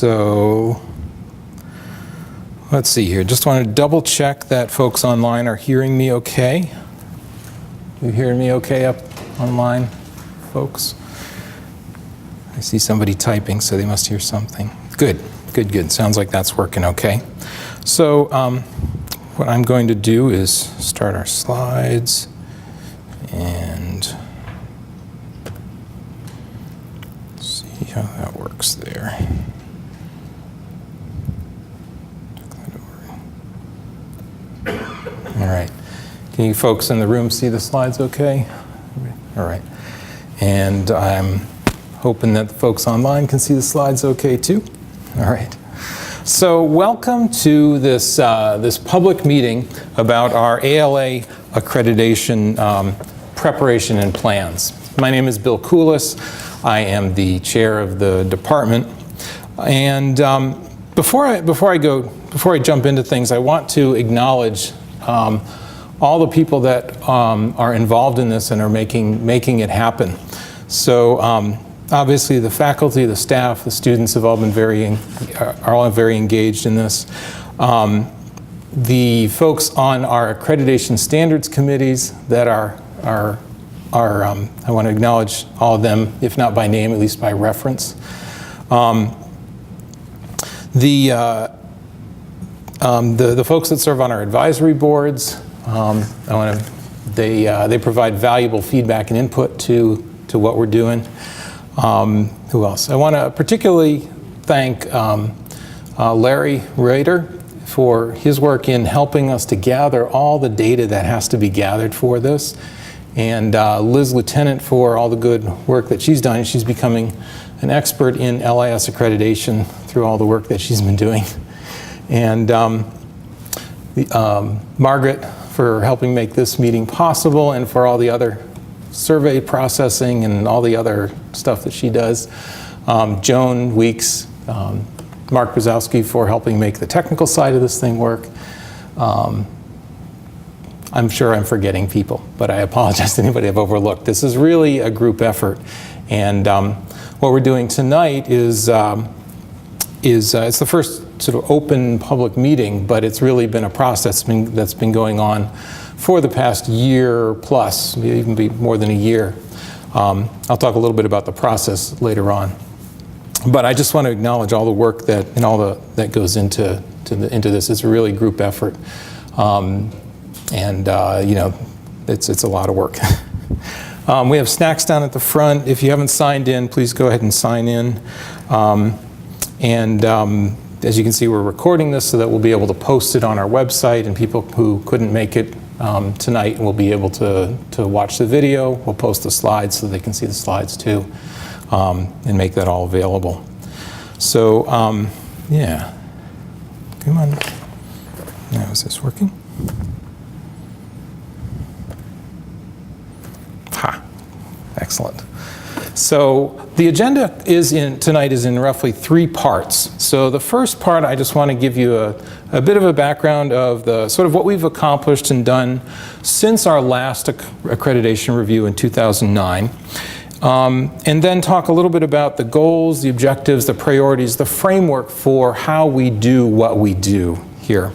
So let's see here. Just want to double check that folks online are hearing me okay. You hearing me okay up online, folks? I see somebody typing, so they must hear something. Good, good, good. Sounds like that's working okay. So what I'm going to do is start our slides and see how that works there. All right. Can you folks in the room see the slides okay? All right. And I'm hoping that the folks online can see the slides okay too. All right. So welcome to this, this public meeting about our ALA accreditation preparation and plans. My name is Bill Kules. I am the chair of the department. And before I jump into things, I want to acknowledge all the people that are involved in this and are making it happen. So obviously the faculty, the staff, the students have all been are all very engaged in this. The folks on our accreditation standards committees that are I want to acknowledge all of them, if not by name, at least by reference. The folks that serve on our advisory boards, they provide valuable feedback and input to what we're doing. Who else? I want to particularly thank Larry Rader for his work in helping us to gather all the data that has to be gathered for this, and Liz Lieutenant for all the good work that she's done. She's becoming an expert in LIS accreditation through all the work that she's been doing. And Margaret for helping make this meeting possible, and for all the other survey processing and all the other stuff that she does. Joan Weeks, Mark Brzezowski for helping make the technical side of this thing work. I'm sure I'm forgetting people, but I apologize to anybody I've overlooked. This is really a group effort. And what we're doing tonight is it's the first sort of open public meeting, but it's really been a process that's been going on for the past year plus, maybe even be more than a year. I'll talk a little bit about the process later on. But I just want to acknowledge all the work that goes into this. It's a really group effort. You know, it's a lot of work. We have snacks down at the front. If you haven't signed in, please go ahead and sign in. As you can see, we're recording this so that we'll be able to post it on our website, and people who couldn't make it tonight will be able to watch the video. We'll post the slides so they can see the slides too, and make that all available. So, yeah. Come on. Now, is this working? Ha. Excellent. So the agenda tonight is in roughly 3 parts. So the first part, I just want to give you a bit of a background of the sort of what we've accomplished and done since our last accreditation review in 2009. And then talk a little bit about the goals, the objectives, the priorities, the framework for how we do what we do here.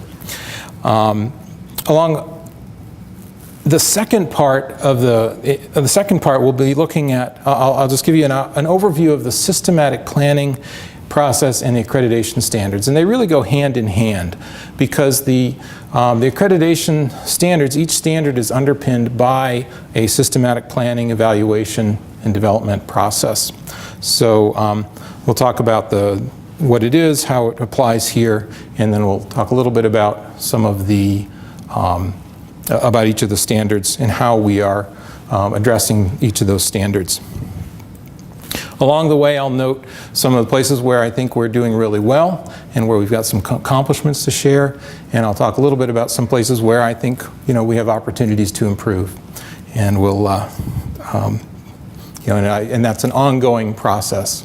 The second part we'll be looking at, I'll just give you an overview of the systematic planning process and the accreditation standards. And they really go hand in hand, because the accreditation standards, each standard is underpinned by a systematic planning, evaluation, and development process. So we'll talk about what it is, how it applies here, and then we'll talk a little bit about some of the about each of the standards and how we are addressing each of those standards. Along the way, I'll note some of the places where I think we're doing really well and where we've got some accomplishments to share, and I'll talk a little bit about some places where I think we have opportunities to improve, and we'll and that's an ongoing process.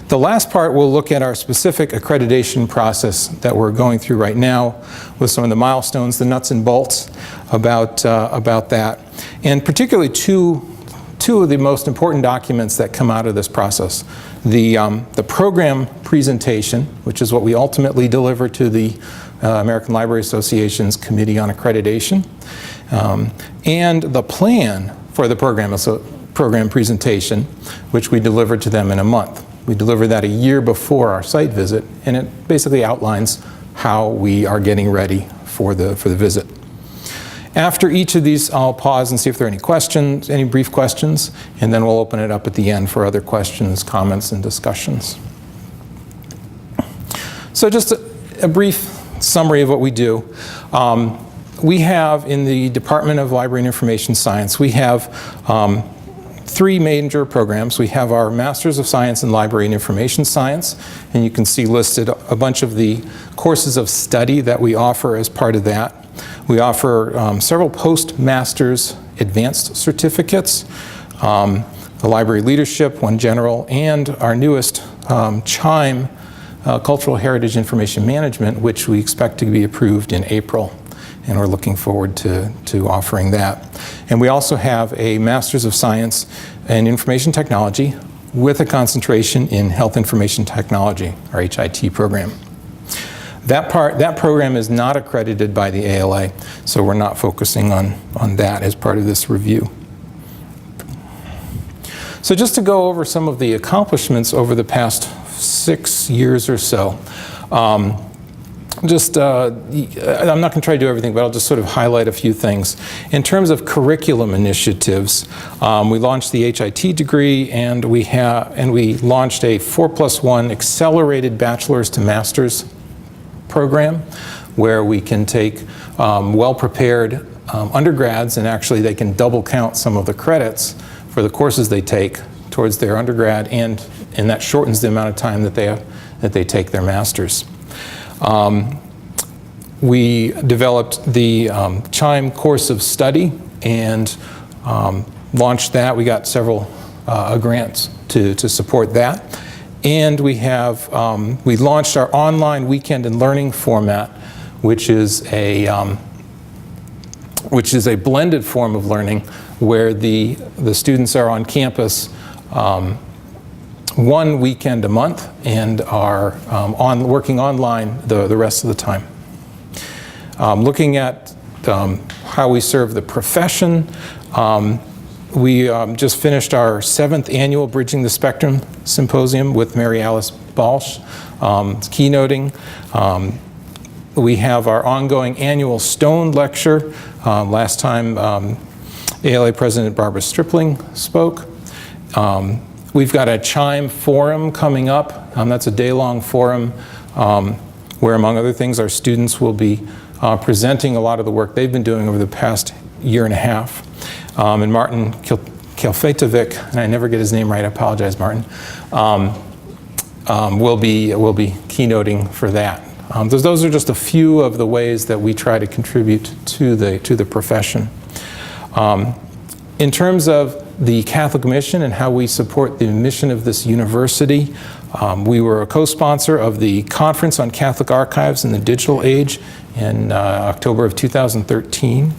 The last part, we'll look at our specific accreditation process that we're going through right now with some of the milestones, the nuts and bolts about that. And particularly two two of the most important documents that come out of this process. The program presentation, which is what we ultimately deliver to the American Library Association's Committee on Accreditation, and the plan for the program presentation, which we deliver to them in a month. We deliver that a year before our site visit, and it basically outlines how we are getting ready for the visit. After each of these, I'll pause and see if there are any questions, any brief questions, and then we'll open it up at the end for other questions, comments, and discussions. So just a brief summary of what we do. We have, in the Department of Library and Information Science, we have three major programs. We have our Masters of Science in Library and Information Science, and you can see listed a bunch of the courses of study that we offer as part of that. We offer several postmasters advanced certificates, the library leadership, one general, and our newest CHIME, Cultural Heritage Information Management, which we expect to be approved in April. And we're looking forward to offering that. And we also have a Masters of Science in Information Technology with a concentration in Health Information Technology, our HIT program. That program is not accredited by the ALA, so we're not focusing on that as part of this review. So just to go over some of the accomplishments over the past 6 years or so. I'm not going to try to do everything, but I'll just sort of highlight a few things. In terms of curriculum initiatives, we launched the HIT degree, and we launched a 4+1 accelerated bachelor's to master's program, where we can take well-prepared undergrads, and actually they can double count some of the credits for the courses they take towards their undergrad, and that shortens the amount of time that they take their master's. We developed the CHIME course of study and launched that. We got several grants to support that. And we launched our online weekend and learning format, which is a blended form of learning where the students are on campus one weekend a month and are working online the rest of the time. Looking at how we serve the profession, we just finished our 7th annual Bridging the Spectrum Symposium with Mary Alice Balch, keynoting. We have our ongoing annual Stone Lecture. Last time ALA President Barbara Stripling spoke. We've got a CHIME forum coming up. That's a day-long forum where, among other things, our students will be presenting a lot of the work they've been doing over the past year and a half. And Martin Kjellfetovic, and I never get his name right, I apologize, Martin, will be keynoting for that. Those are just a few of the ways that we try to contribute to the profession. In terms of the Catholic mission and how we support the mission of this university, we were a co-sponsor of the Conference on Catholic Archives in the Digital Age in October of 2013.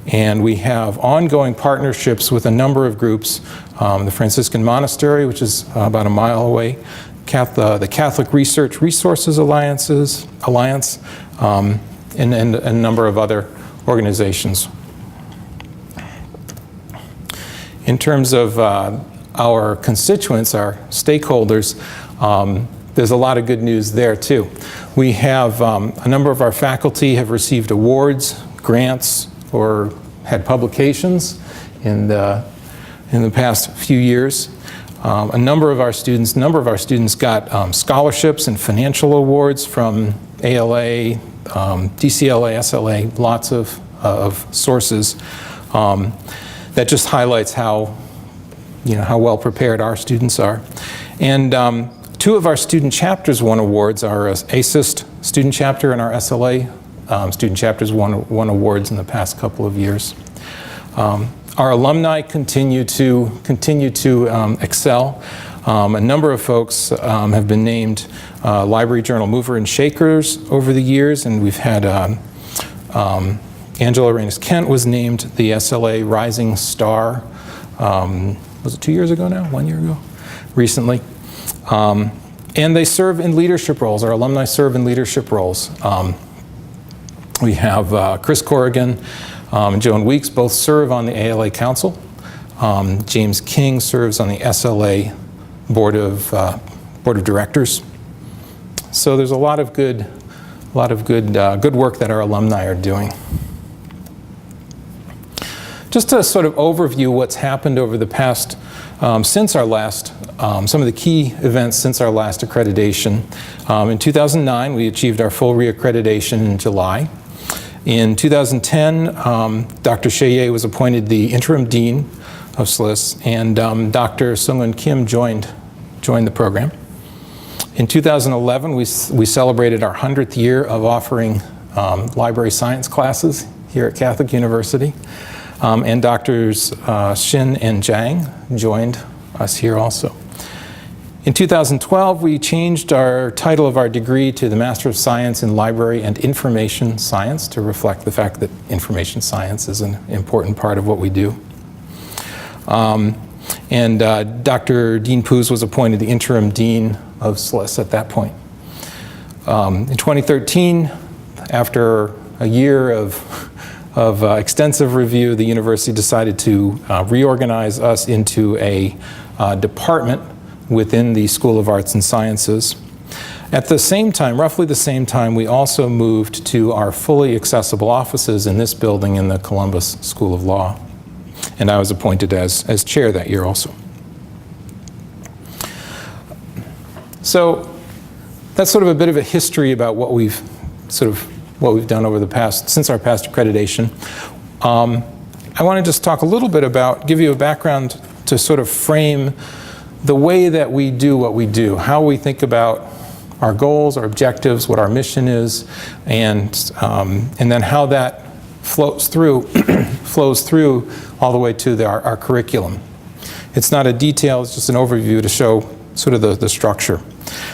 And we have ongoing partnerships with a number of groups, the Franciscan Monastery, which is about a mile away, the Catholic Research Resources Alliance, and a number of other organizations. In terms of our constituents, our stakeholders, there's a lot of good news there too. We have a number of our faculty have received awards, grants, or had publications in the past few years. A number of our students got scholarships and financial awards from ALA, DCLA, SLA, lots of sources. That just highlights how well prepared our students are. And 2 of our student chapters won awards. Our ASIST student chapter and our SLA student chapters won awards in the past couple of years. Our alumni continue to excel. A number of folks have been named Library Journal Mover and Shakers over the years, and we've had Angela Reynes-Kent was named the SLA Rising Star was it 2 years ago now, 1 year ago, recently. And they serve in leadership roles. Our alumni serve in leadership roles. We have Chris Corrigan and Joan Weeks both serve on the ALA Council. James King serves on the SLA Board of Directors. So there's a lot of good work that our alumni are doing. Just to sort of overview what's happened over the past, since our last, some of the key events since our last accreditation. In 2009, we achieved our full reaccreditation in July. In 2010, Dr. Cheye was appointed the interim dean of SLIS, and Dr. Sungwon Kim joined the program. In 2011, we celebrated our 100th year of offering library science classes here at Catholic University. And Drs. Shin and Zhang joined us here also. In 2012, we changed our title of our degree to the Master of Science in Library and Information Science to reflect the fact that information science is an important part of what we do. And Dr. Dean Poos was appointed the interim dean of SLIS at that point. In 2013, after a year of extensive review, the university decided to reorganize us into a department within the School of Arts and Sciences. At the same time, roughly the same time, we also moved to our fully accessible offices in this building in the Columbus School of Law. And I was appointed as chair that year also. So that's sort of a bit of a history about what we've done over the past, since our past accreditation. I want to just talk a little bit about, give you a background to sort of frame the way that we do what we do, how we think about our goals, our objectives, what our mission is, and then how that flows through all the way to our curriculum. It's not a detail, it's just an overview to show sort of the structure.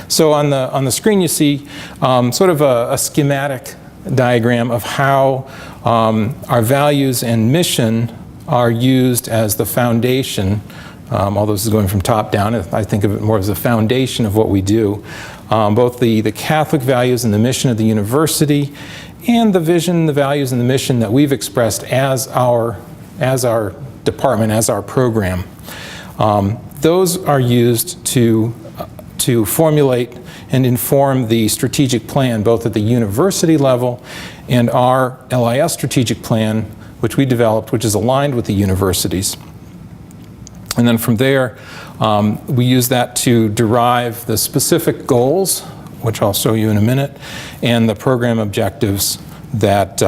So on the screen you see sort of a schematic diagram of how our values and mission are used as the foundation. Although this is going from top down, I think of it more as a foundation of what we do. Both the Catholic values and the mission of the university, and the vision, the values, and the mission that we've expressed as our department, as our program. Those are used to formulate and inform the strategic plan, both at the university level and our LIS strategic plan, which we developed, which is aligned with the universities. And then from there, we use that to derive the specific goals, which I'll show you in a minute, and the program objectives that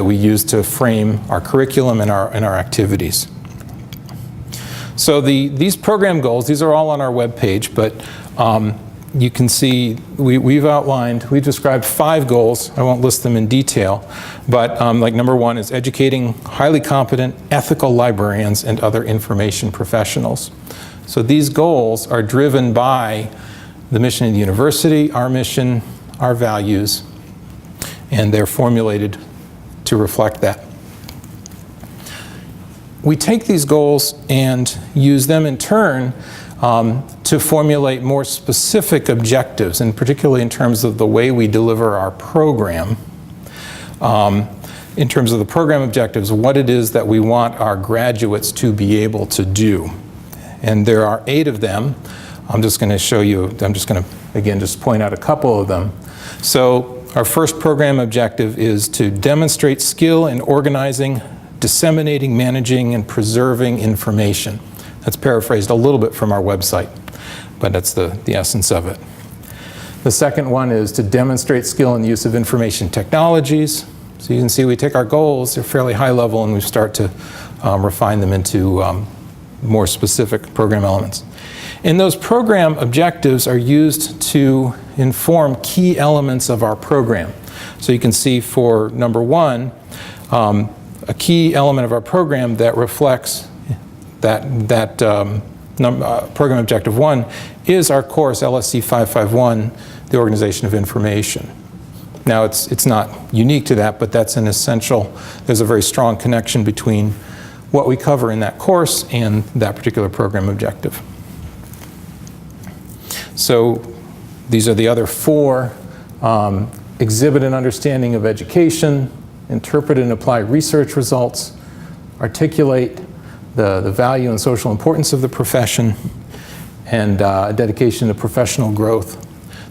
we use to frame our curriculum and our activities. So these program goals, these are all on our webpage, but you can see we've described 5 goals. I won't list them in detail, but like number 1 is educating highly competent, ethical librarians and other information professionals. So these goals are driven by the mission of the university, our mission, our values, and they're formulated to reflect that. We take these goals and use them in turn to formulate more specific objectives, and particularly in terms of the way we deliver our program. In terms of the program objectives, what it is that we want our graduates to be able to do. And there are 8 of them. I'm just going to show you, I'm just going to, again, just point out a couple of them. So our first program objective is to demonstrate skill in organizing, disseminating, managing, and preserving information. That's paraphrased a little bit from our website, but that's the essence of it. The second one is to demonstrate skill in the use of information technologies. So you can see we take our goals, they're fairly high level, and we start to refine them into more specific program elements. And those program objectives are used to inform key elements of our program. So you can see for number 1, a key element of our program that reflects that program objective 1 is our course LSC 551, the Organization of Information. Now it's not unique to that, but that's an essential, there's a very strong connection between what we cover in that course and that particular program objective. So these are the other 4. Exhibit an understanding of education, interpret and apply research results, articulate the value and social importance of the profession, and a dedication to professional growth.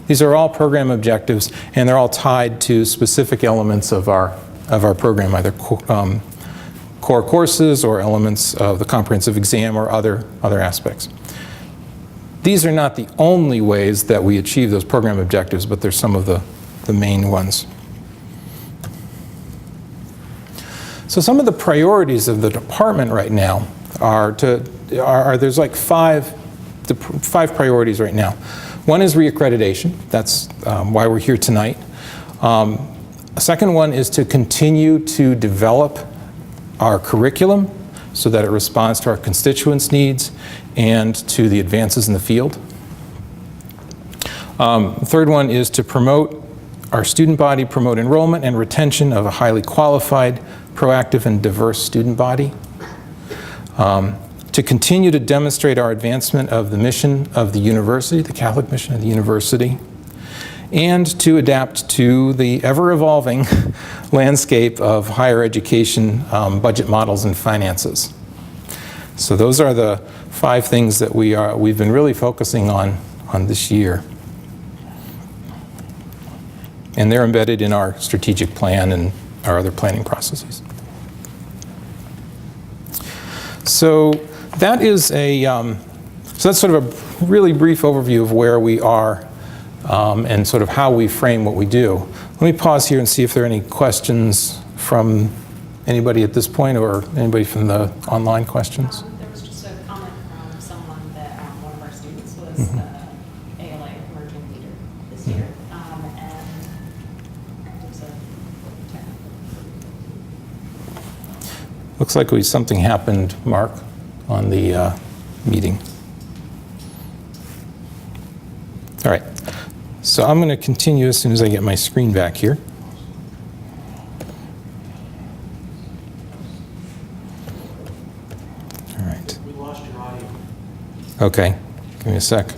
These are all program objectives, and they're all tied to specific elements of our program, either core courses or elements of the comprehensive exam or other aspects. These are not the only ways that we achieve those program objectives, but they're some of the main ones. So some of the priorities of the department right now there's like 5 priorities right now. One is reaccreditation. That's why we're here tonight. A second one is to continue to develop our curriculum so that it responds to our constituents' needs and to the advances in the field. The third one is to promote our student body, promote enrollment and retention of a highly qualified, proactive, and diverse student body. To continue to demonstrate our advancement of the mission of the university, the Catholic mission of the university, and to adapt to the ever-evolving landscape of higher education budget models and finances. So those are the 5 things that we've been really focusing on this year. And they're embedded in our strategic plan and our other planning processes. So that is so that's sort of a really brief overview of where we are and sort of how we frame what we do. Let me pause here and see if there are any questions from anybody at this point or anybody from the online questions. There was just a comment from someone that one of our students was the ALA emerging leader this year. Looks like something happened, Mark, on the meeting. All right, so I'm going to continue as soon as I get my screen back here. All right. We lost your audio. Okay, give me a sec.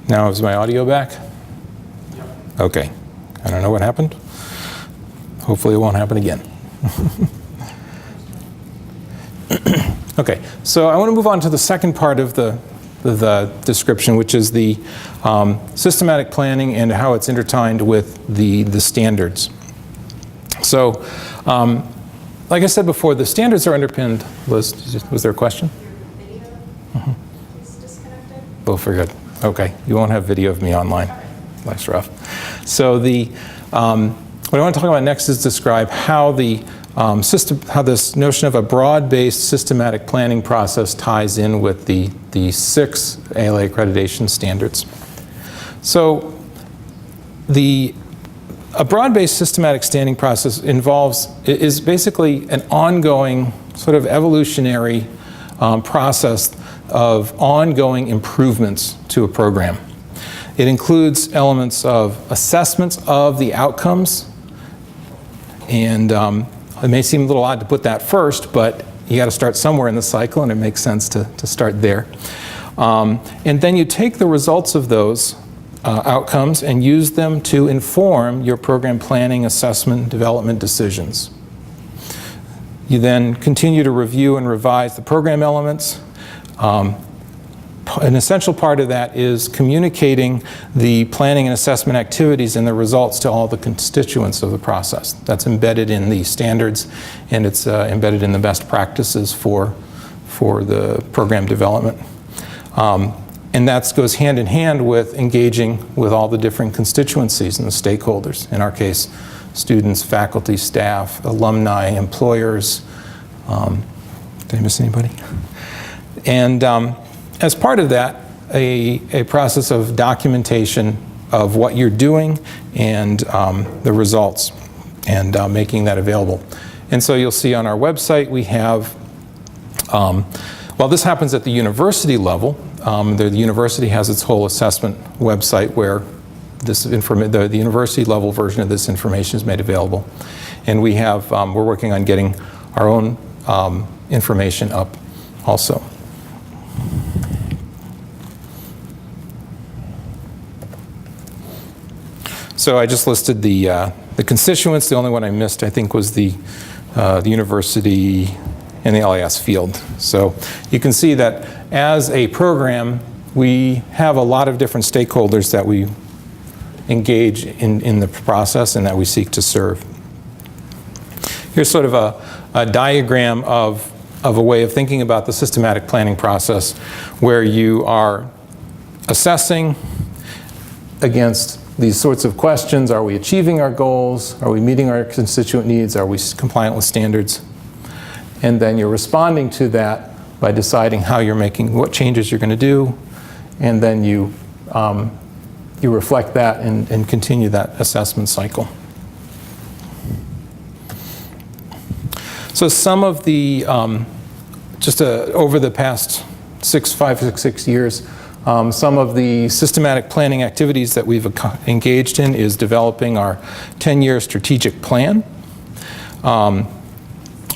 Now is my audio back? Yep. Okay, I don't know what happened. Hopefully it won't happen again. Okay, so I want to move on to the second part of the description, which is the systematic planning and how it's intertwined with the standards. So, like I said before, the standards are underpinned. Liz, was there a question? Your video is disconnected. Oh, very good. Okay, you won't have video of me online. Life's rough. So what I want to talk about next is describe how how this notion of a broad-based systematic planning process ties in with the 6 ALA accreditation standards. So a broad-based systematic standing process is basically an ongoing sort of evolutionary process of ongoing improvements to a program. It includes elements of assessments of the outcomes, and it may seem a little odd to put that first, but you got to start somewhere in the cycle, and it makes sense to start there. And then you take the results of those outcomes and use them to inform your program planning, assessment, development decisions. You then continue to review and revise the program elements. An essential part of that is communicating the planning and assessment activities and the results to all the constituents of the process. That's embedded in the standards, and it's embedded in the best practices for the program development. And that goes hand in hand with engaging with all the different constituencies and the stakeholders. In our case, students, faculty, staff, alumni, employers. Did I miss anybody? And as part of that, a process of documentation of what you're doing and the results, and making that available. And so you'll see on our website we have, well, this happens at the university level. The university has its whole assessment website where the university level version of this information is made available. And we have, we're working on getting our own information up also. So I just listed the constituents. The only one I missed, I think, was the university and the LIS field. So you can see that as a program, we have a lot of different stakeholders that we engage in the process and that we seek to serve. Here's sort of a diagram of a way of thinking about the systematic planning process, where you are assessing against these sorts of questions. Are we achieving our goals? Are we meeting our constituent needs? Are we compliant with standards? And then you're responding to that by deciding how you're making, what changes you're going to do, and then you reflect that and continue that assessment cycle. So some of the, over the past 6 years, some of the systematic planning activities that we've engaged in is developing our 10-year strategic plan, our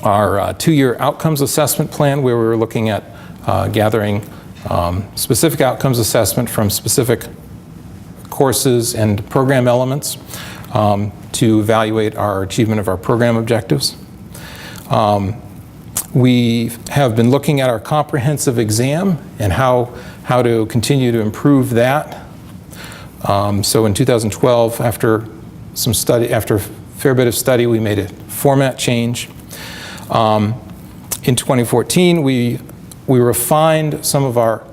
2-year outcomes assessment plan, where we were looking at gathering specific outcomes assessment from specific courses and program elements to evaluate our achievement of our program objectives. We have been looking at our comprehensive exam and how to continue to improve that. So in 2012, after a fair bit of study, we made a format change. In 2014, we refined some of our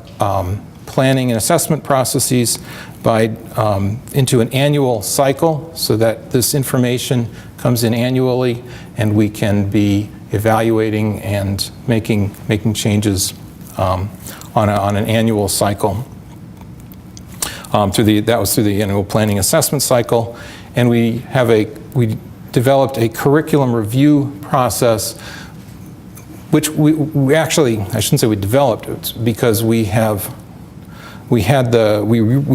planning and assessment processes into an annual cycle, so that this information comes in annually and we can be evaluating and making changes on an annual cycle. That was through the annual planning assessment cycle, and we developed a curriculum review process, which we actually, I shouldn't say we developed, it's because we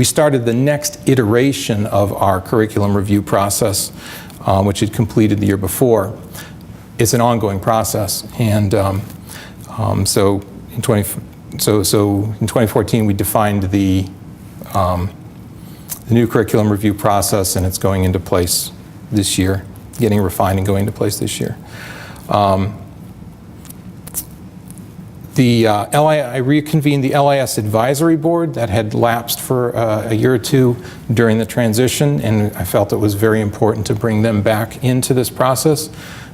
started the next iteration of our curriculum review process, which had completed the year before. It's an ongoing process, and so in 2014 we defined the new curriculum review process, and it's going into place this year, getting refined and going into place this year. I reconvened the LIS advisory board that had lapsed for a year or two during the transition, and I felt it was very important to bring them back into this process.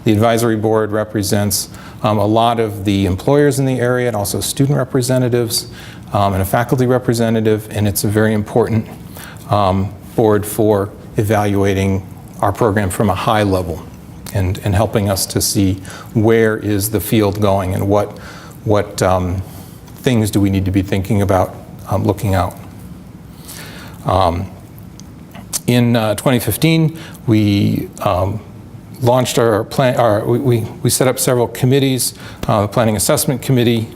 The advisory board represents a lot of the employers in the area, and also student representatives and a faculty representative, and it's a very important board for evaluating our program from a high level and helping us to see where is the field going and what things do we need to be thinking about looking out. In 2015, we launched our plan. We set up several committees. The Planning Assessment Committee,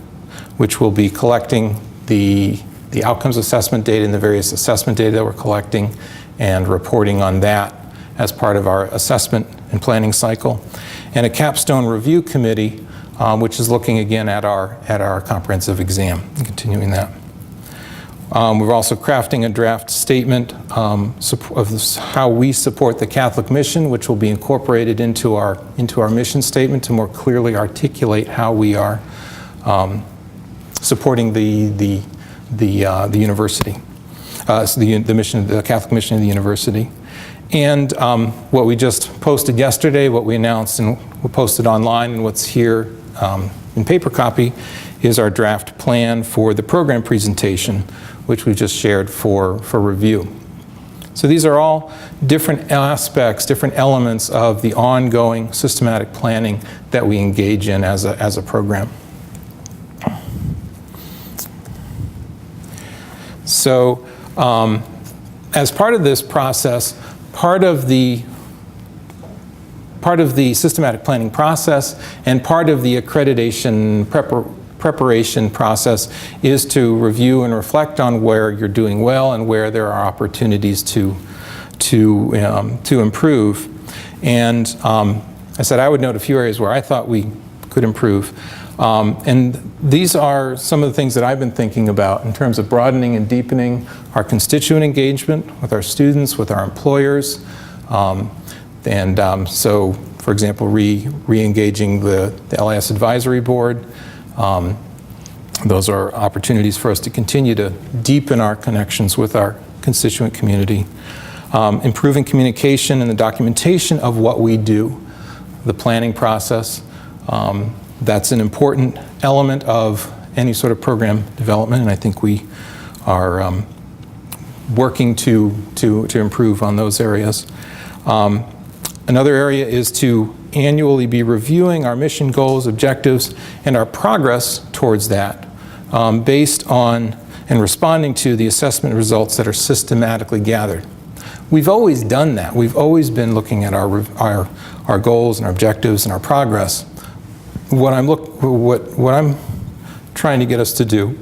which will be collecting the outcomes assessment data and the various assessment data that we're collecting and reporting on that as part of our assessment and planning cycle. And a capstone review committee, which is looking again at our comprehensive exam and continuing that. We're also crafting a draft statement of how we support the Catholic mission, which will be incorporated into our mission statement to more clearly articulate how we are supporting the university, the mission, the Catholic mission of the university. And what we just posted yesterday, what we announced and we posted online, and what's here in paper copy is our draft plan for the program presentation, which we just shared for review. So these are all different aspects, different elements of the ongoing systematic planning that we engage in as a program. So as part of this process, part of the systematic planning process and part of the accreditation preparation process is to review and reflect on where you're doing well and where there are opportunities to improve. And I said I would note a few areas where I thought we could improve. And these are some of the things that I've been thinking about in terms of broadening and deepening our constituent engagement with our students, with our employers. So, for example, re-engaging the LIS Advisory Board. Those are opportunities for us to continue to deepen our connections with our constituent community. Improving communication and the documentation of what we do, the planning process. That's an important element of any sort of program development, and I think we are working to improve on those areas. Another area is to annually be reviewing our mission goals, objectives, and our progress towards that based on and responding to the assessment results that are systematically gathered. We've always done that. We've always been looking at our goals and our objectives and our progress. What I'm trying to get us to do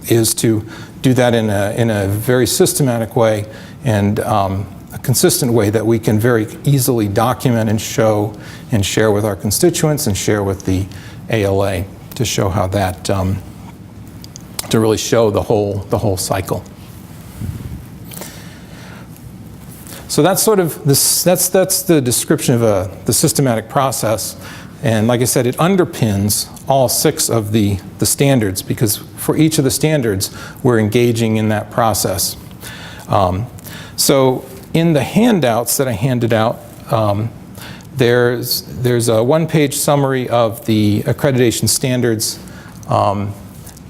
is to do that in a very systematic way and a consistent way that we can very easily document and show and share with our constituents and share with the ALA to show how that, to really show the whole cycle. So that's sort of that's the description of the systematic process. And like I said, it underpins all 6 of the standards, because for each of the standards, we're engaging in that process. So in the handouts that I handed out, there's a one-page summary of the accreditation standards.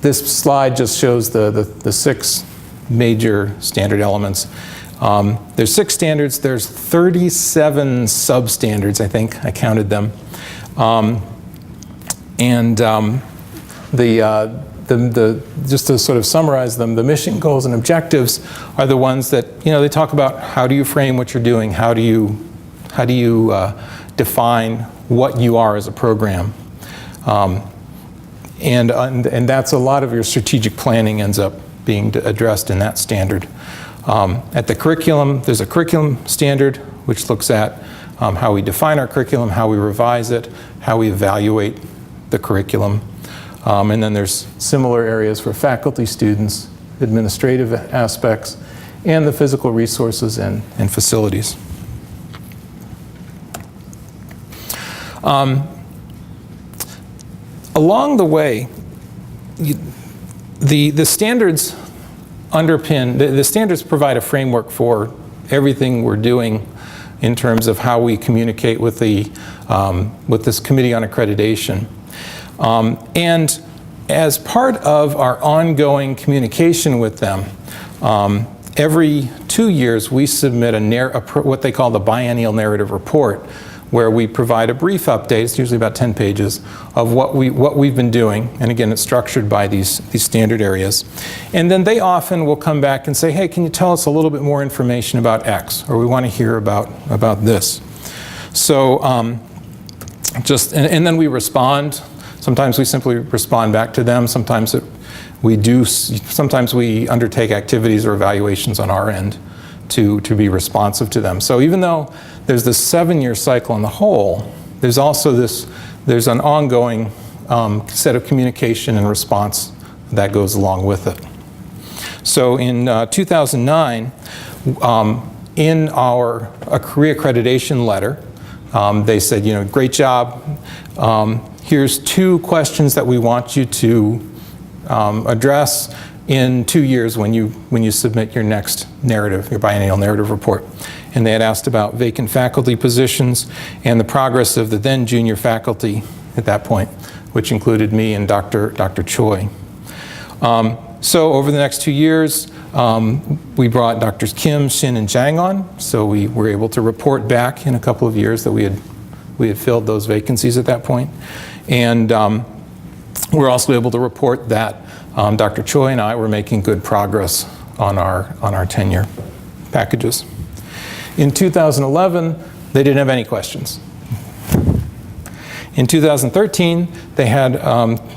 This slide just shows the 6 major standard elements. There's 6 standards. There's 37 substandards, I think. I counted them. Just to sort of summarize them, the mission goals and objectives are the ones that, they talk about how do you frame what you're doing, how do you define what you are as a program. And that's a lot of your strategic planning ends up being addressed in that standard. At the curriculum, there's a curriculum standard which looks at how we define our curriculum, how we revise it, how we evaluate the curriculum. And then there's similar areas for faculty, students, administrative aspects, and the physical resources and facilities. Along the way, the standards underpin, the standards provide a framework for everything we're doing in terms of how we communicate with with this Committee on Accreditation. And as part of our ongoing communication with them, every 2 years we submit what they call the biennial narrative report, where we provide a brief update, it's usually about 10 pages, of what we've been doing. And again, it's structured by these standard areas. And then they often will come back and say, hey, can you tell us a little bit more information about X? Or we want to hear about this. So and then we respond. Sometimes we simply respond back to them. Sometimes we undertake activities or evaluations on our end to be responsive to them. So even though there's this 7-year cycle in the whole, there's also there's an ongoing set of communication and response that goes along with it. So in 2009, in our reaccreditation letter, they said, great job. Here's 2 questions that we want you to address in 2 years when you submit your next narrative, your biennial narrative report. And they had asked about vacant faculty positions and the progress of the then junior faculty at that point, which included me and Dr. Choi. So over the next 2 years, we brought Drs. Kim, Shin, and Jang on. So we were able to report back in a couple of years that we had filled those vacancies at that point. And we're also able to report that Dr. Choi and I were making good progress on our tenure packages. In 2011, they didn't have any questions. In 2013, they had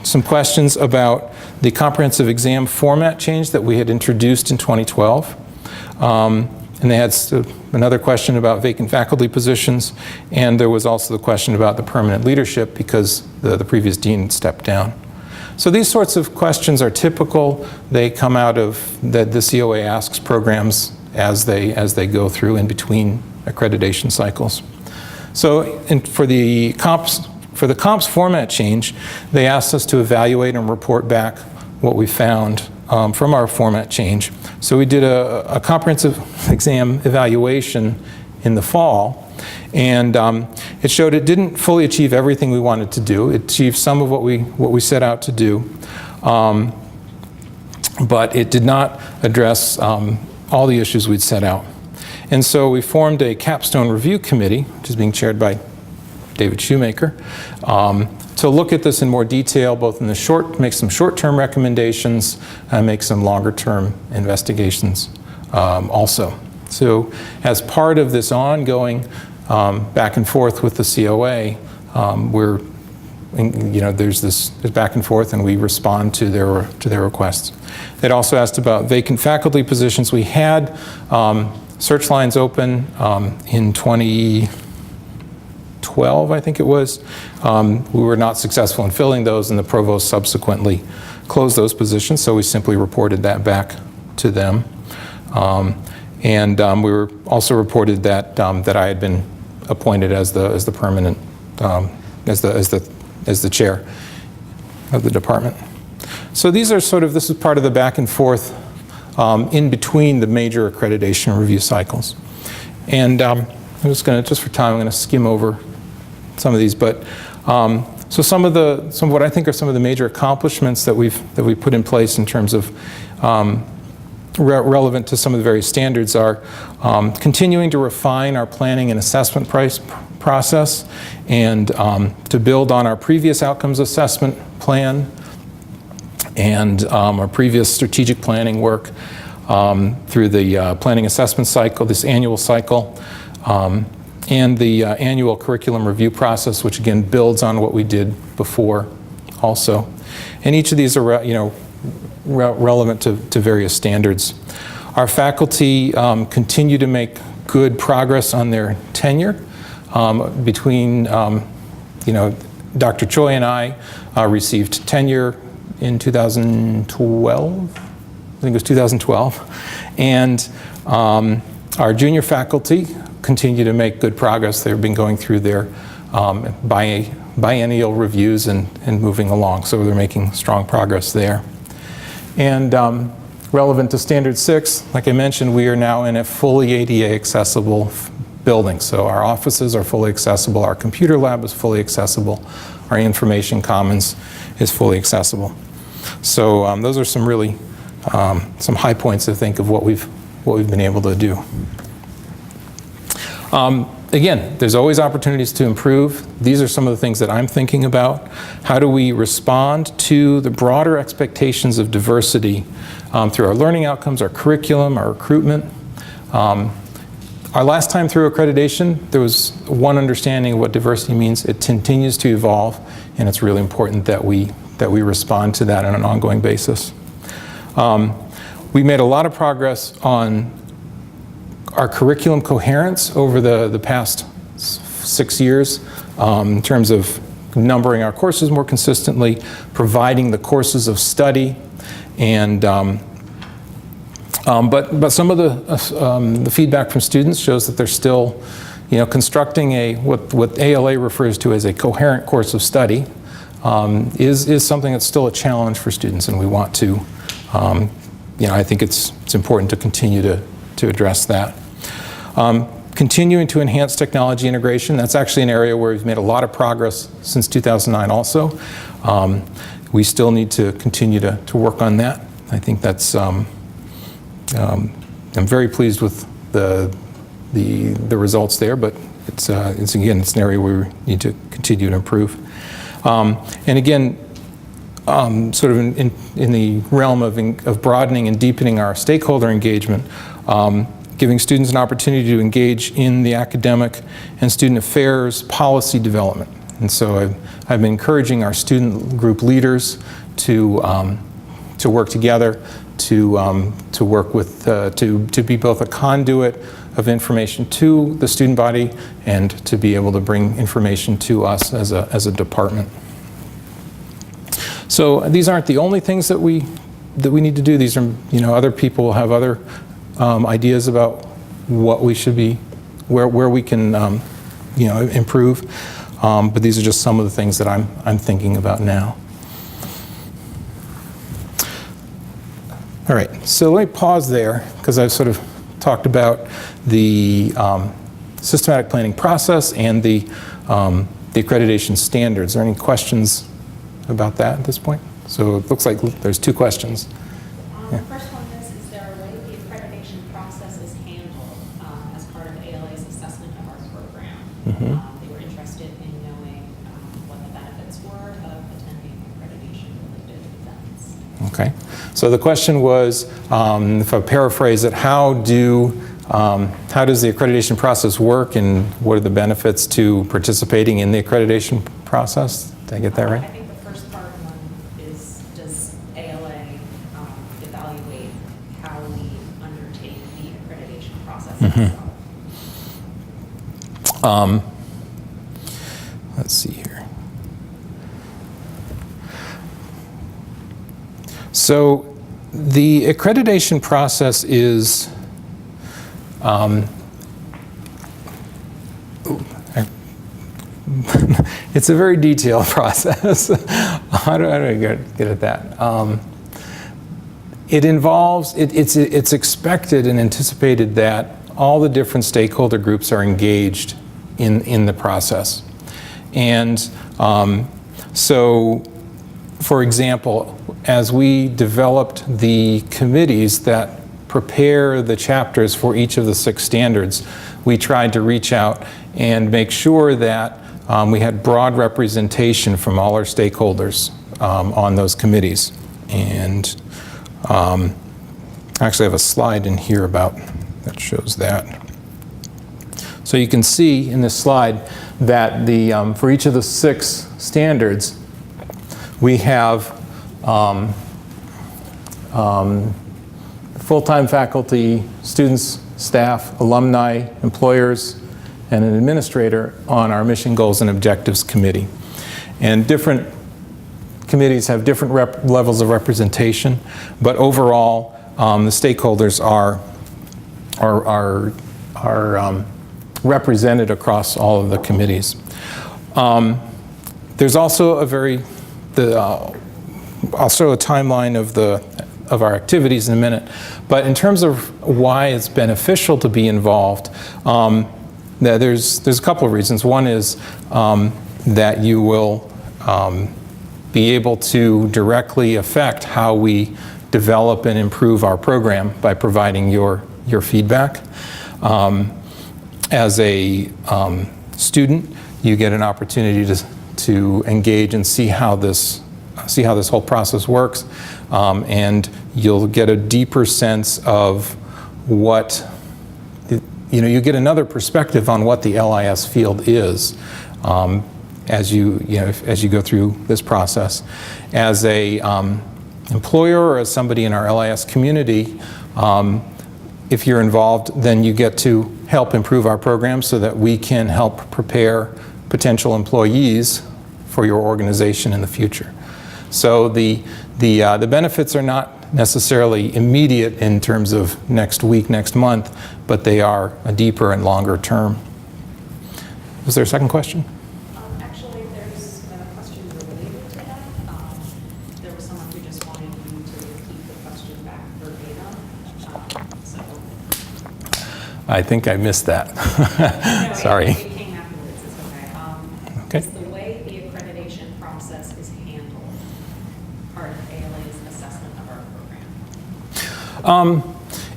some questions about the comprehensive exam format change that we had introduced in 2012. And And they had another question about vacant faculty positions, and there was also the question about the permanent leadership because the previous dean had stepped down. So these sorts of questions are typical. They come out of the COA asks programs as they go through in between accreditation cycles. So for the comps format change, they asked us to evaluate and report back what we found from our format change. So we did a comprehensive exam evaluation in the fall, and it showed it didn't fully achieve everything we wanted to do. It achieved some of what we set out to do, but it did not address all the issues we'd set out. And so we formed a capstone review committee, which is being chaired by David Shoemaker, to look at this in more detail, both in the make some short-term recommendations, and make some longer-term investigations also. So as part of this ongoing back and forth with the COA, there's back and forth, and we respond to their requests. They'd also asked about vacant faculty positions. We had search lines open in 2012, I think it was. We were not successful in filling those, and the provost subsequently closed those positions, so we simply reported that back to them. And we were also reported that I had been appointed as the permanent, as the chair of the department. So these are this is part of the back and forth in between the major accreditation review cycles. And I'm just for time, I'm going to skim over some of these. But so some of what I think are some of the major accomplishments that we've put in place in terms of relevant to some of the various standards are continuing to refine our planning and assessment process, and to build on our previous outcomes assessment plan and our previous strategic planning work through the planning assessment cycle, this annual cycle, and the annual curriculum review process, which again builds on what we did before also. And each of these are relevant to various standards. Our faculty continue to make good progress on their tenure. Between Dr. Choi and I received tenure in 2012, I think it was 2012, and our junior faculty continue to make good progress. They've been going through their biennial reviews and moving along, so they're making strong progress there. And relevant to Standard 6, like I mentioned, we are now in a fully ADA accessible building. So our offices are fully accessible, our computer lab is fully accessible, our information commons is fully accessible. So those are some really some high points, I think, of what we've been able to do. Again, there's always opportunities to improve. These are some of the things that I'm thinking about. How do we respond to the broader expectations of diversity through our learning outcomes, our curriculum, our recruitment? Our last time through accreditation, there was one understanding of what diversity means. It continues to evolve, and it's really important that we respond to that on an ongoing basis. We made a lot of progress on our curriculum coherence over the past 6 years in terms of numbering our courses more consistently, providing the courses of study, and but some of the feedback from students shows that they're still, constructing what ALA refers to as a coherent course of study is something that's still a challenge for students, and we want to, I think it's important to continue to address that. Continuing to enhance technology integration, that's actually an area where we've made a lot of progress since 2009 also. We still need to continue to work on that. I think that's, I'm very pleased with the results there, but it's again, it's an area where we need to continue to improve. And again, sort of in the realm of broadening and deepening our stakeholder engagement, giving students an opportunity to engage in the academic and student affairs policy development. And so I've been encouraging our student group leaders to work together to work with, to be both a conduit of information to the student body and to be able to bring information to us as a department. So these aren't the only things that we need to do. These are, other people have other ideas about what we should be, where we can, improve. But these are just some of the things that I'm thinking about now. All right, so let me pause there because I've sort of talked about the systematic planning process and the accreditation standards. Are there any questions about that at this point? So it looks like there's two questions. The first one is there a way the accreditation process is handled as part of ALA's assessment of our program? They were interested in knowing what the benefits were of attending accreditation-related events. Okay. So the question was, if I paraphrase it, how does the accreditation process work, and what are the benefits to participating in the accreditation process? Did I get that I right? think the first part one is, does ALA evaluate how we undertake the accreditation process itself? Let's see here. So the accreditation process is it's a very detailed process. How do I get at that? It involves, it's expected and anticipated that all the different stakeholder groups are engaged in the process. And so, for example, as we developed the committees that prepare the chapters for each of the 6 standards, we tried to reach out and make sure that we had broad representation from all our stakeholders on those committees. And I actually have a slide in here about that shows that. So you can see in this slide that for each of the 6 standards, we have full-time faculty, students, staff, alumni, employers, and an administrator on our Mission Goals and Objectives Committee. And different committees have different levels of representation, but overall, the stakeholders are represented across all of the committees. There's also I'll show a timeline of our activities in a minute, but in terms of why it's beneficial to be involved, there's a couple of reasons. One is that you will be able to directly affect how we develop and improve our program by providing your feedback. As a student, you get an opportunity to engage and see how this whole process works, and you'll get a deeper sense of what, you get another perspective on what the LIS field is as you go through this process. As a employer or as somebody in our LIS community, if you're involved, then you get to help improve our program so that we can help prepare potential employees for your organization in the future. So the benefits are not necessarily immediate in terms of next week, next month, but they are a deeper and longer term. Was there a second question? Actually, there's a question related to that. There was someone who just wanted you to repeat the question back verbatim. I think I missed that. No, Sorry. It came afterwards. It's okay. Okay. Is the way the accreditation process is handled part of ALA's assessment of our program?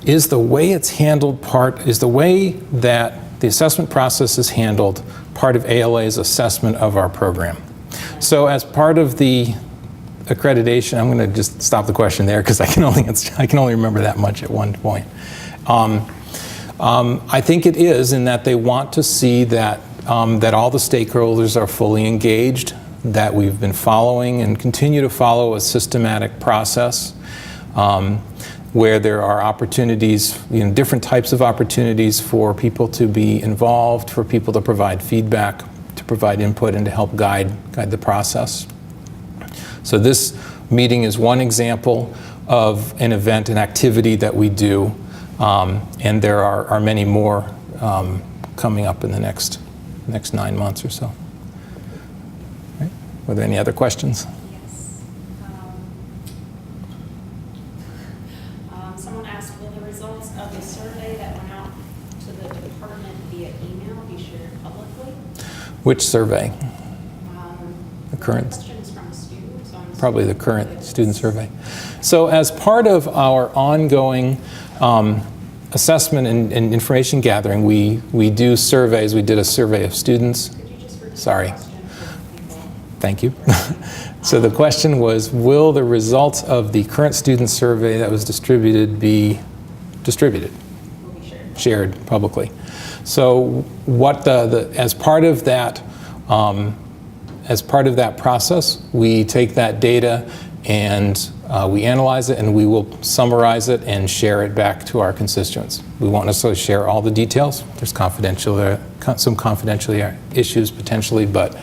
Is the way it's handled is the way that the assessment process is handled part of ALA's assessment of our program? So as part of the accreditation, I'm going to just stop the question there because I can only remember that much at one point. I think it is in that they want to see that all the stakeholders are fully engaged, that we've been following and continue to follow a systematic process, where there are opportunities, different types of opportunities for people to be involved, for people to provide feedback, to provide input, and to help guide the process. So this meeting is one example of an event, an activity that we do, and there are many more coming up in the next 9 months or so. Right. Were there any other questions? Yes. Someone asked, will the results of the survey that went out to the department via email be shared publicly? Which survey? The current. The question is from a student, so I'm Probably the current student survey. So as part of our ongoing assessment and information gathering, we do surveys. We did a survey of students. Could you just repeat Sorry. the question for people? Thank you. So the question was, will the results of the current student survey that was distributed be distributed? Will be shared. Shared publicly. So what as part of that process, we take that data and we analyze it, and we will summarize it and share it back to our constituents. We won't necessarily share all the details. There's some confidentiality issues potentially, but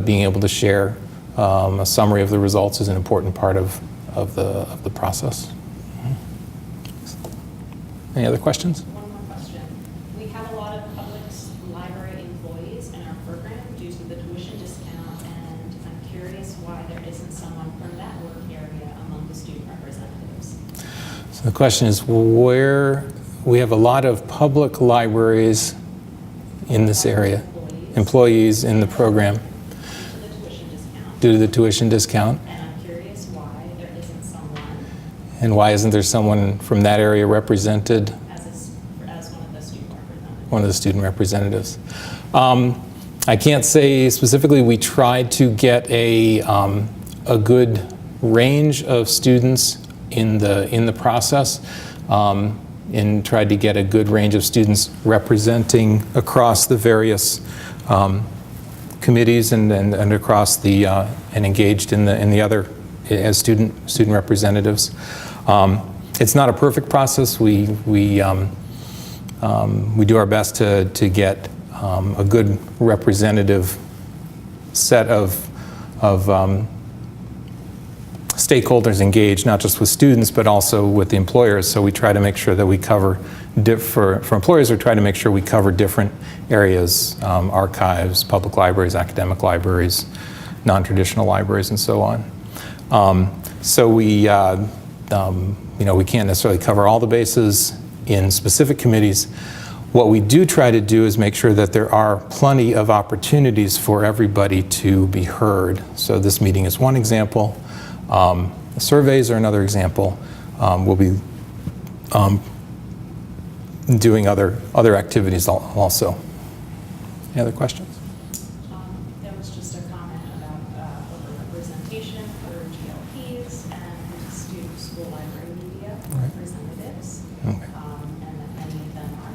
being able to share a summary of the results is an important part of the process. Any other questions? One more question. We have a lot of public library employees in our program due to the tuition discount, and I'm curious why there isn't someone from that work area among the student representatives. So the question is, where we have a lot of public libraries in this area, employees in the program Due to the tuition discount. due to the tuition discount. And I'm curious why there isn't someone And why isn't there someone from that area represented? as one of the student representatives. One of the student representatives. I can't say specifically. We tried to get a good range of students in the process, and tried to get a good range of students representing across the various committees and across the and engaged in the other as student representatives. It's not a perfect process. We do our best to get a good representative set of stakeholders engaged, not just with students, but also with the employers. So we try to make sure that we cover, for employers, we try to make sure we cover different areas, archives, public libraries, academic libraries, non-traditional libraries, and so on. So we can't necessarily cover all the bases in specific committees. What we do try to do is make sure that there are plenty of opportunities for everybody to be heard. So this meeting is one example. The surveys are another example. We'll be doing other activities also. Any other questions? There was just a comment about overrepresentation for GLPs and student school library media representatives, Okay. and that many of them are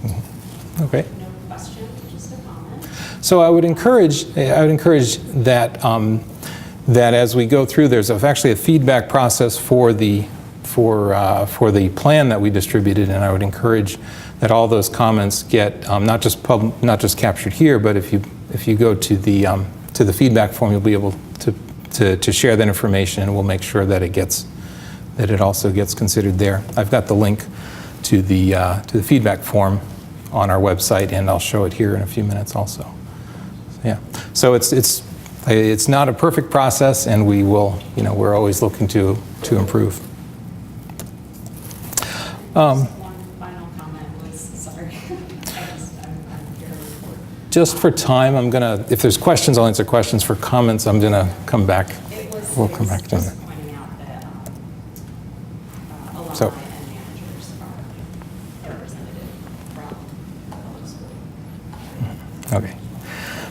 men. Okay. No question, just a comment. So I would encourage that that as we go through, there's actually a feedback process for the plan that we distributed, and I would encourage that all those comments get not just captured here, but if you go to the feedback form, you'll be able to share that information, and we'll make sure that it also gets considered there. I've got the link to the feedback form on our website, and I'll show it here in a few minutes also. Yeah. So it's not a perfect process, and we're always looking to improve. One final comment was, sorry, I'm fairly short. Just for time, if there's questions, I'll answer questions. For comments, I'm gonna come back. We'll come back to just that. pointing out that alumni So- and managers are representative from the public school. Okay.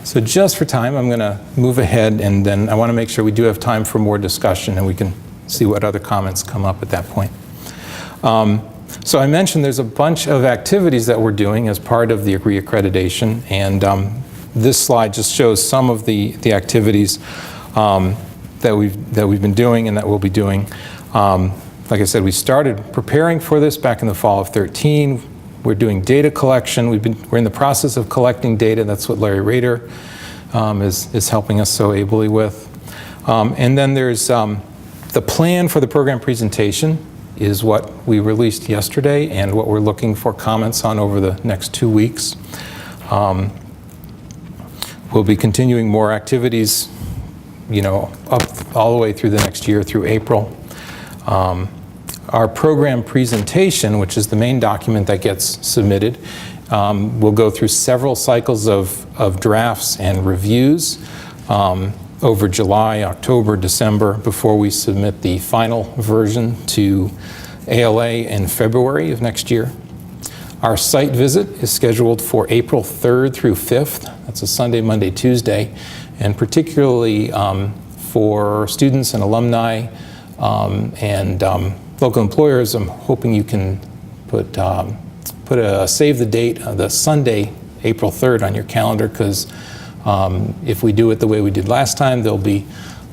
So just for time, I'm going to move ahead, and then I want to make sure we do have time for more discussion, and we can see what other comments come up at that point. So I mentioned there's a bunch of activities that we're doing as part of the reaccreditation, and this slide just shows some of the activities. that we've been doing and that we'll be doing. Like I said, we started preparing for this back in the fall of 13. We're doing data collection. We're in the process of collecting data. That's what Larry Rader is helping us so ably with. And then there's the plan for the program presentation is what we released yesterday and what we're looking for comments on over the next 2 weeks. We'll be continuing more activities, up all the way through the next year through April. Our program presentation, which is the main document that gets submitted, will go through several cycles of drafts and reviews over July, October, December, before we submit the final version to ALA in February of next year. Our site visit is scheduled for April 3rd through 5th. That's a Sunday, Monday, Tuesday, and particularly for students and alumni and local employers, I'm hoping you can put a save the date, the Sunday, April 3rd on your calendar, because if we do it the way we did last time, there'll be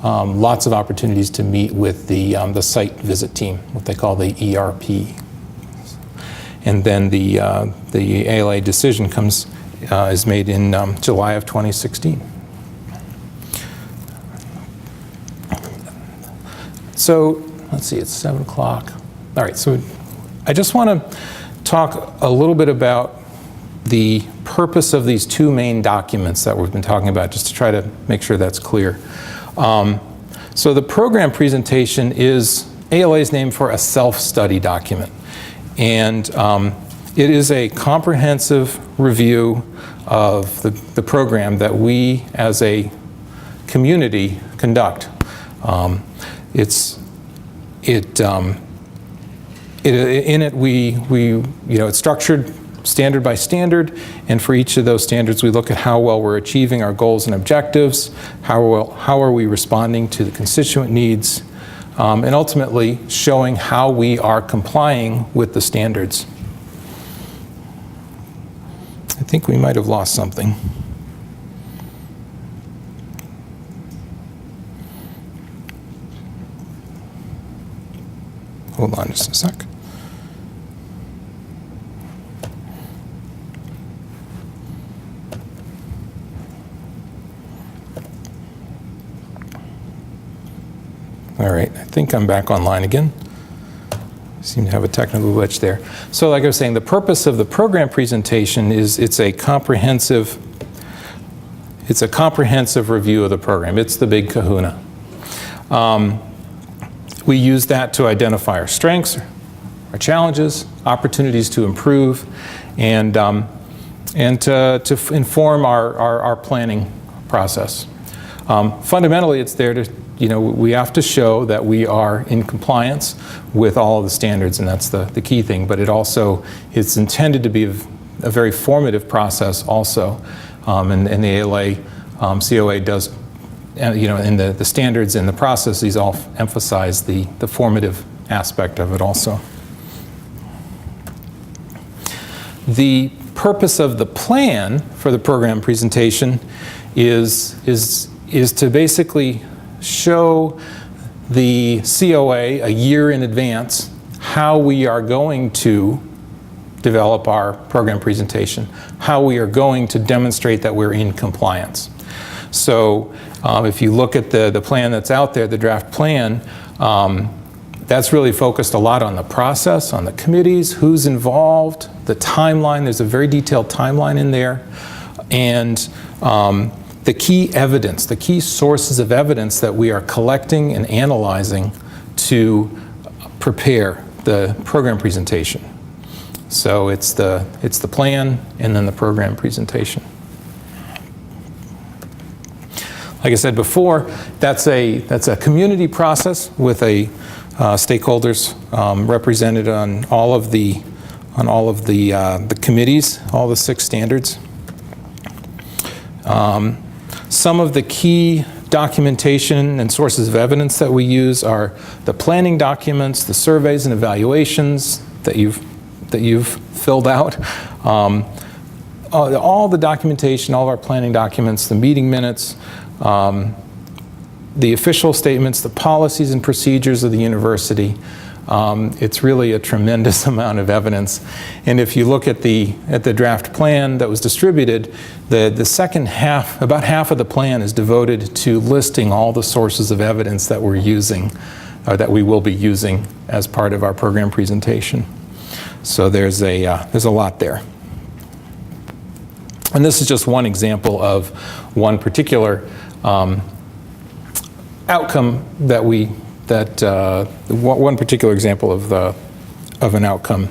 lots of opportunities to meet with the site visit team, what they call the ERP. And then the ALA decision is made in July of 2016. So let's see, it's 7 o'clock. All right, so I just want to talk a little bit about the purpose of these two main documents that we've been talking about, just to try to make sure that's clear. So the program presentation is ALA's name for a self-study document. And it is a comprehensive review of the program that we as a community conduct. In it, it's structured standard by standard, and for each of those standards, we look at how well we're achieving our goals and objectives, how are we responding to the constituent needs, and ultimately showing how we are complying with the standards. I think we might have lost something. Hold on just a sec. All right, I think I'm back online again. Seem to have a technical glitch there. So like I was saying, the purpose of the program presentation is it's a comprehensive review of the program. It's the big kahuna. We use that to identify our strengths, our challenges, opportunities to improve, and to inform our planning process. Fundamentally, it's there to, we have to show that we are in compliance with all of the standards, and that's the key thing. But it's intended to be a very formative process also, and the ALA COA does. In the standards and the processes all emphasize the formative aspect of it also. The purpose of the plan for the program presentation is to basically show the COA a year in advance how we are going to develop our program presentation, how we are going to demonstrate that we're in compliance. So if you look at the plan that's out there, the draft plan, that's really focused a lot on the process, on the committees, who's involved, the timeline. There's a very detailed timeline in there. And the key evidence, the key sources of evidence that we are collecting and analyzing to prepare the program presentation. So it's the plan and then the program presentation. Like I said before, that's a community process with stakeholders represented on all of the committees, all the 6 standards. Some of the key documentation and sources of evidence that we use are the planning documents, the surveys and evaluations that you've filled out. All the documentation, all of our planning documents, the meeting minutes, the official statements, the policies and procedures of the university. It's really a tremendous amount of evidence. And if you look at the draft plan that was distributed, the second half, about half of the plan is devoted to listing all the sources of evidence that we're using, or that we will be using as part of our program presentation. So there's a lot there. And this is just one example of one particular outcome that one particular example of an outcome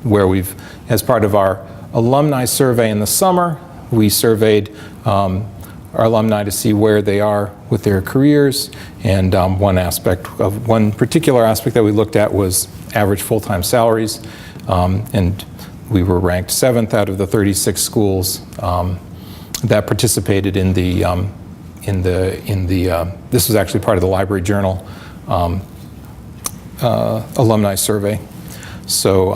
where we've, as part of our alumni survey in the summer, we surveyed our alumni to see where they are with their careers, and one particular aspect that we looked at was average full-time salaries, and we were ranked 7th out of the 36 schools that participated in the this was actually part of the Library Journal alumni survey. So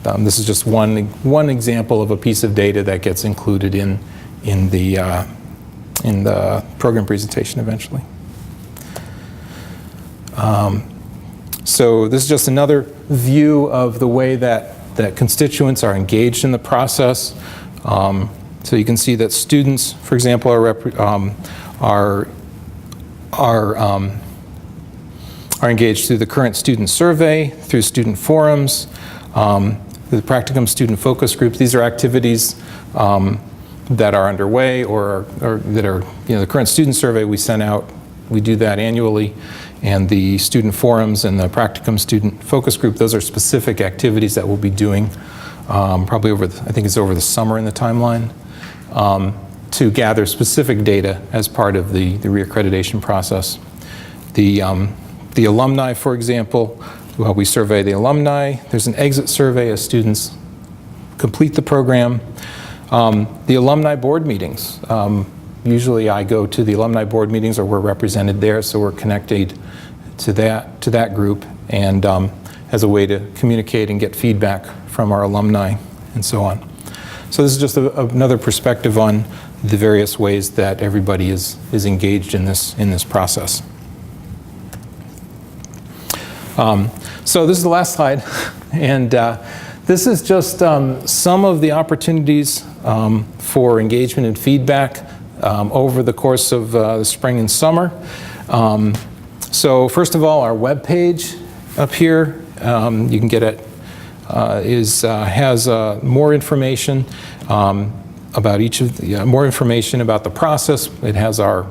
this is just one example of a piece of data that gets included in the program presentation eventually. So this is just another view of the way that constituents are engaged in the process. So you can see that students, for example, are engaged through the current student survey, through student forums, the practicum student focus groups. These are activities that are underway or that are, the current student survey we sent out, we do that annually, and the student forums and the practicum student focus group, those are specific activities that we'll be doing probably I think it's over the summer in the timeline, to gather specific data as part of the reaccreditation process. The alumni, for example, we survey the alumni. There's an exit survey as students complete the program. The alumni board meetings. Usually I go to the alumni board meetings, or we're represented there, so we're connected to that group, and as a way to communicate and get feedback from our alumni and so on. So this is just another perspective on the various ways that everybody is engaged in this process. So this is the last slide, and this is just some of the opportunities for engagement and feedback over the course of the spring and summer. So first of all, our webpage up here, you can get it, has more information about each of the, more information about the process. It has a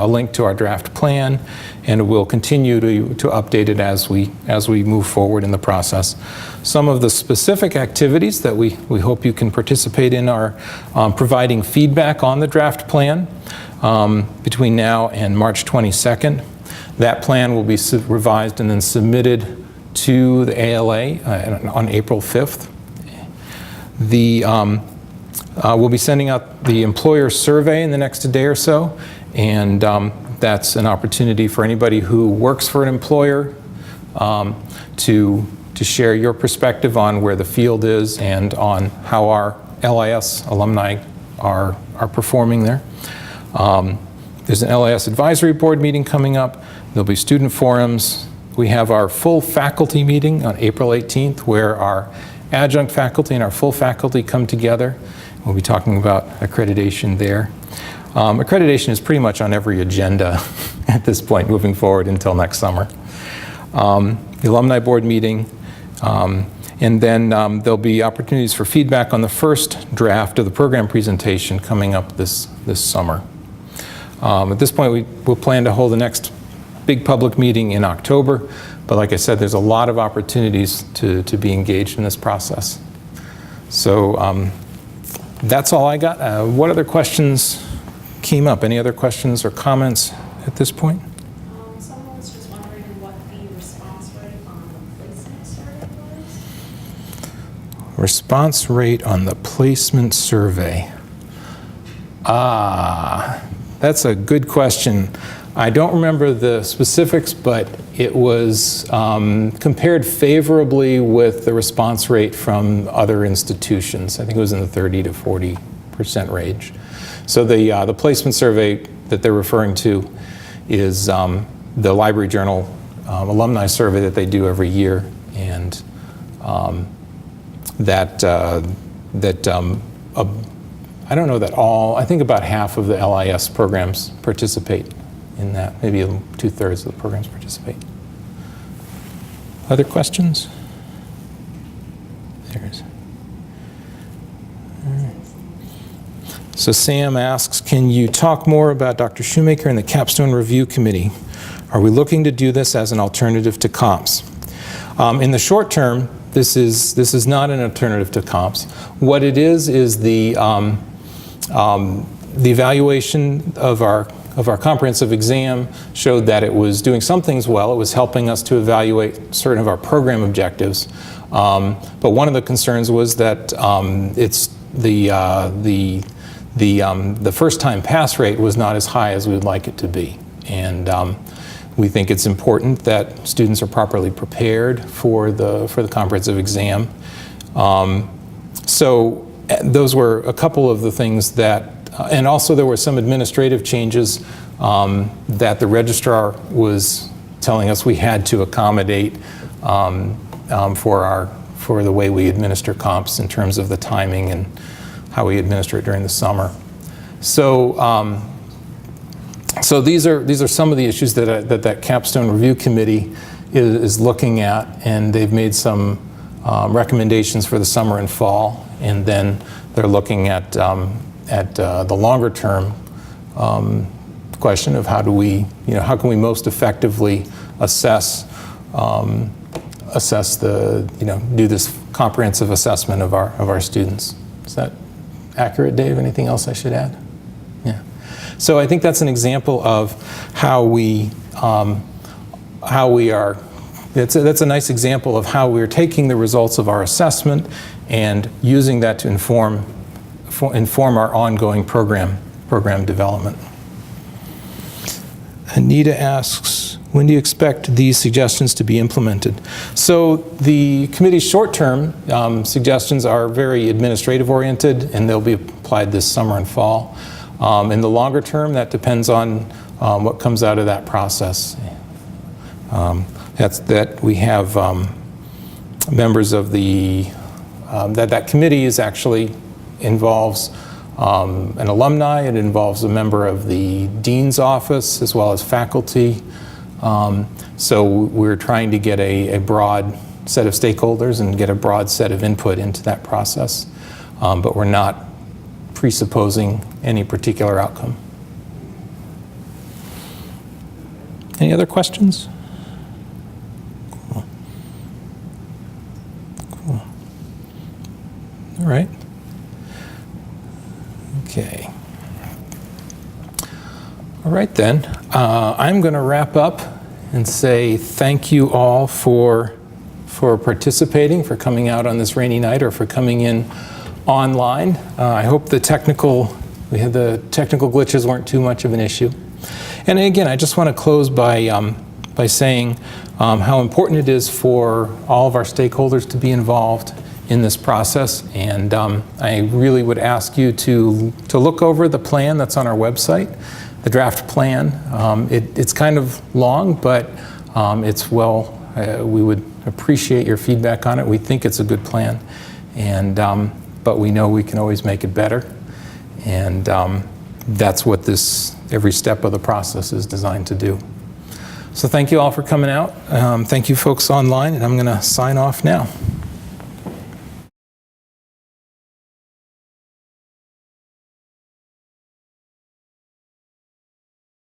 link to our draft plan, and we'll continue to update it as we move forward in the process. Some of the specific activities that we hope you can participate in are providing feedback on the draft plan between now and March 22nd. That plan will be revised and then submitted to the ALA on April 5th. We'll be sending out the employer survey in the next day or so, and that's an opportunity for anybody who works for an employer to share your perspective on where the field is and on how our LIS alumni are performing there. There's an LIS advisory board meeting coming up. There'll be student forums. We have our full faculty meeting on April 18th, where our adjunct faculty and our full faculty come together. We'll be talking about accreditation there. Accreditation is pretty much on every agenda at this point moving forward until next summer. The alumni board meeting, and then there'll be opportunities for feedback on the first draft of the program presentation coming up this summer. At this point, we'll plan to hold the next big public meeting in October, but like I said, there's a lot of opportunities to be engaged in this process. So that's all I got. What other questions came up? Any other questions or comments at this point? Someone was just wondering what the response rate on the placement survey was. Response rate on the placement survey. That's a good question. I don't remember the specifics, but it was compared favorably with the response rate from other institutions. I think it was in the 30 to 40% range. So the placement survey that they're referring to is the Library Journal alumni survey that they do every year, and I don't know that all, I think about half of the LIS programs participate in that. Maybe 2/3 of the programs participate. Other questions? There's. So Sam asks, can you talk more about Dr. Shoemaker and the Capstone Review Committee? Are we looking to do this as an alternative to comps? In the short term, this is not an alternative to comps. What it is the evaluation of our comprehensive exam showed that it was doing some things well. It was helping us to evaluate certain of our program objectives. But one of the concerns was that it's the first-time pass rate was not as high as we would like it to be. And we think it's important that students are properly prepared for the comprehensive exam. So those were a couple of the things that, and also there were some administrative changes that the registrar was telling us we had to accommodate for the way we administer comps in terms of the timing and how we administer it during the summer. So, so these are some of the issues that Capstone Review Committee is looking at, and they've made some recommendations for the summer and fall, and then they're looking at the longer term question of how do we, how can we most effectively assess do this comprehensive assessment of our students. Is that accurate, Dave? Anything else I should add? Yeah. So I think that's an example of how we are. That's a nice example of how we're taking the results of our assessment and using that to inform our ongoing program development. Anita asks, when do you expect these suggestions to be implemented? So the committee's short-term suggestions are very administrative oriented, and they'll be applied this summer and fall. In the longer term, that depends on what comes out of that process. That we have members of that committee is actually involves an alumni. It involves a member of the dean's office as well as faculty. So we're trying to get a broad set of stakeholders and get a broad set of input into that process. But we're not presupposing any particular outcome. Any other questions? Cool. Cool. All right. Okay. All right then. I'm going to wrap up and say thank you all for participating, for coming out on this rainy night, or for coming in online. I hope the technical glitches weren't too much of an issue. And again, I just want to close by saying how important it is for all of our stakeholders to be involved in this process. And I really would ask you to look over the plan that's on our website, the draft plan. It's kind of long, but it's we would appreciate your feedback on it. We think it's a good plan, and but we know we can always make it better. And that's what every step of the process is designed to do. So thank you all for coming out. Thank you folks online, and I'm going to sign off now.